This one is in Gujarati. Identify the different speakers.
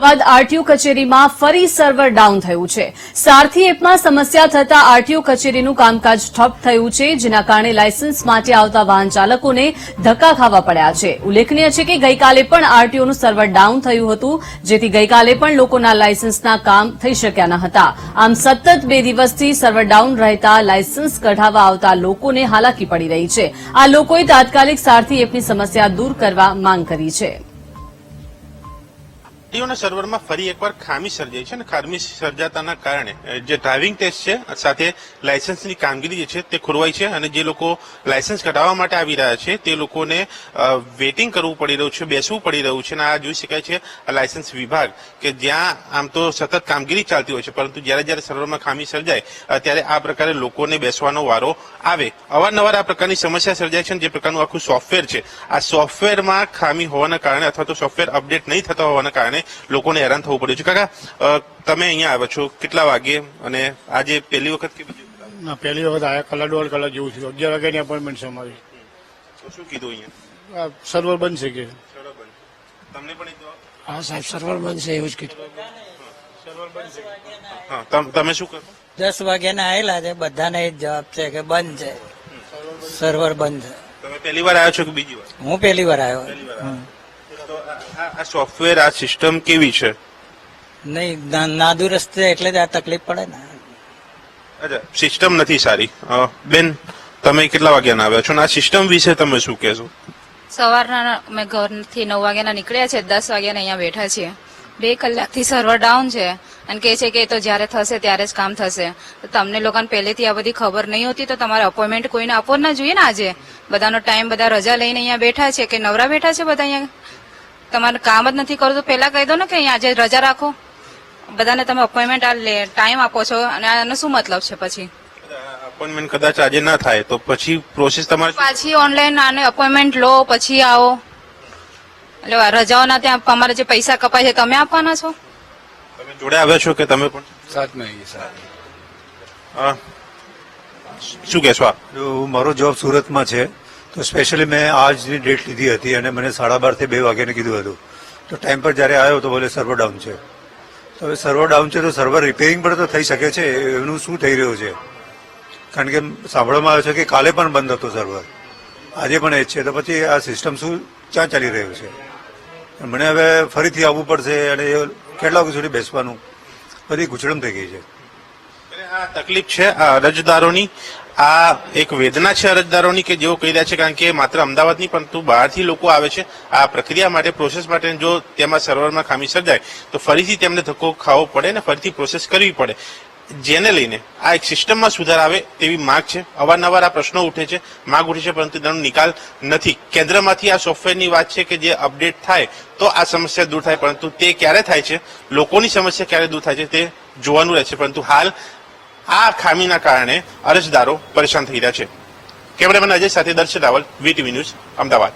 Speaker 1: બાદ આરટીઓ કચેરીમાં ફરી સર્વર ડાઉન થયું છે। સારથી એપમાં સમસ્યા થતા આરટીઓ કચેરીનું કામકાજ ઠપ થયું છે, જેના કારણે લાયસન્સ માટે આવતા વાહન ચાલકોને ધક્કા ખાવા પડ્યા છે। ઉલ્લેખનીય છે કે ગઈકાલે પણ આરટીઓનું સર્વર ડાઉન થયું હતું, જેથી ગઈકાલે પણ લોકોના લાયસન્સના કામ થઈ શક્યા ન હતા। આમ સતત 2 દિવસથી સર્વર ડાઉન રહેતા લાયસન્સ કઢાવવા આવતા લોકોને હાલાકી પડી રહી છે। આ લોકોએ તાત્કાલિક સારથી એપની સમસ્યા દૂર કરવા માંગ કરી છે।
Speaker 2: આરટીઓના સર્વરમાં ફરી એકવાર ખામી સર્જાઈ છે અને ખામી સર્જાતાના કારણે જે ડ્રાઇવિંગ ટેસ્ટ છે સાથે લાયસન્સની કામગીરી જે છે તે ખોરવાઈ છે અને જે લોકો લાયસન્સ કઢાવવા માટે આવી રહ્યા છે તે લોકોને વેઇટિંગ કરવું પડી રહ્યું છે, બેસવું પડી રહ્યું છે અને આ જોઈ શકાય છે લાયસન્સ વિભાગ કે જ્યાં આમ તો સતત કામગીરી ચાલતી હોય છે, પરંતુ જ્યારે સર્વરમાં ખામી સર્જાય ત્યારે આ પ્રકારે લોકોને બેસવાનો વારો આવે। અવારનવાર આ પ્રકારની સમસ્યા સર્જાય છે અને જે પ્રકારનું આખું સોફ્ટવેર છે આ સોફ્ટવેરમાં ખામી હોવાના કારણે અથવા તો સોફ્ટવેર અપડેટ નહીં થતા હોવાના કારણે લોકોને હેરાન થવું પડ્યું છે। કાકા, તમે અહીંયા આવ્યા છો કેટલા વાગે અને આજે પહેલી વખત કે બીજી વખત?
Speaker 3: પહેલી વખત આવ્યા, કલાક 1.5 કલાક જેવું થયું। 11 વાગ્યાની અપોઇન્ટમેન્ટ છે અમારી।
Speaker 2: તો શું કીધું અહીંયા?
Speaker 3: સર્વર બંધ છે કે
Speaker 2: સર્વર બંધ। તમને પણ એક જવાબ?
Speaker 4: હા સાહેબ, સર્વર બંધ છે એવું જ કીધું।
Speaker 2: સર્વર બંધ છે। હા, તમે શું કરો?
Speaker 4: 10 વાગ્યાના આવેલા છે, બધાને એ જ જવાબ છે કે બંધ છે, સર્વર બંધ છે।
Speaker 2: તમે પહેલી વાર આવ્યા છો કે બીજી વાર?
Speaker 4: હું પહેલી વાર આવ્યો।
Speaker 2: તો આ સોફ્ટવેર આ સિસ્ટમ કેવી છે?
Speaker 4: નહીં, નાદુ રસ્તે એટલે જ આ તકલીફ પડે ને।
Speaker 2: અચ્છા, સિસ્ટમ નથી સારી। બેન, તમે કેટલા વાગ્યાના આવ્યા છો અને આ સિસ્ટમ વિશે તમે શું કહેશો?
Speaker 5: સવારના અમે ઘરથી 9 વાગ્યાના નીકળ્યા છે, 10 વાગ્યાના અહીંયા બેઠા છીએ। 2 કલાકથી સર્વર ડાઉન છે અને કહે છે કે એ તો જ્યારે થશે ત્યારે જ કામ થશે। તો તમને લોકોને પહેલેથી આ બધી ખબર નહીં હોતી તો તમારે અપોઇન્ટમેન્ટ કોઈને આપવો ના જોઈએ ને। આજે બધાનો ટાઈમ, બધા રજા લઈને અહીંયા બેઠા છે કે નવરા બેઠા છે બધા અહીંયા? તમારે કામ જ નથી કરવું તો પહેલા કહી દો ને કે અહીંયા આજે રજા રાખો। બધાને તમે અપોઇન્ટમેન્ટ ટાઈમ આપો છો અને આનો શું મતલબ છે? પછી
Speaker 2: અપોઇન્ટમેન્ટ કદાચ આજે ના થાય તો પછી પ્રોસેસ તમારે
Speaker 5: પાછી ઓનલાઈન આને અપોઇન્ટમેન્ટ લો પછી આવો, એટલે રજાઓના ત્યાં અમારે જે પૈસા કપાય છે તમે આપવાના છો?
Speaker 2: તમે જોડે આવ્યા છો કે તમે પણ
Speaker 6: साथ में ही साथ
Speaker 2: શું કહેશો આપ?
Speaker 6: મારો જોબ સુરતમાં છે તો સ્પેશિયલી મેં આજની ડેટ લીધી હતી અને મને 12:30 થી 2 વાગ્યાને કીધું હતું। તો ટાઈમ પર જ્યારે આવ્યો તો બોલે સર્વર ડાઉન છે। તો હવે સર્વર ડાઉન છે તો સર્વર રિપેરિંગ પણ તો થઈ શકે છે, એનું શું થઈ રહ્યું છે? કારણ કે સાંભળવામાં આવે છે કે કાલે પણ બંધ હતો સર્વર, આજે પણ એ જ છે। તો પછી આ સિસ્ટમ શું ક્યાં ચાલી રહ્યું છે? મને હવે ફરીથી આવવું પડશે અને કેટલા વાગ્યા સુધી બેસવાનું, બધી ગુચડમ થઈ ગઈ છે।
Speaker 2: આ તકલીફ છે આ અરજદારોની, આ એક વેદના છે અરજદારોની કે જેઓ કહી રહ્યા છે, કારણ કે માત્ર અમદાવાદની પરંતુ બહારથી લોકો આવે છે આ પ્રક્રિયા માટે, પ્રોસેસ માટે। જો તેમાં સર્વરમાં ખામી સર્જાય તો ફરીથી તેમને ધક્કો ખાવો પડે ને ફરીથી પ્રોસેસ કરવી પડે, જેને લઈને આ એક સિસ્ટમમાં સુધાર આવે તેવી માંગ છે। અવારનવાર આ પ્રશ્નો ઉઠે છે, માંગ ઉઠે છે, પરંતુ તેનો નિકાલ નથી। કેન્દ્રમાંથી આ સોફ્ટવેરની વાત છે કે જે અપડેટ થાય તો આ સમસ્યા દૂર થાય, પરંતુ તે ક્યારે થાય છે, લોકોની સમસ્યા ક્યારે દૂર થાય છે તે જોવાનું રહેશે। પરંતુ હાલ આ ખામીના કારણે અરજદારો પરેશાન થઈ રહ્યા છે। કેમેરામેન અજય સાથે દર્શન રાવલ, વીટીવી ન્યૂઝ, અમદાવાદ।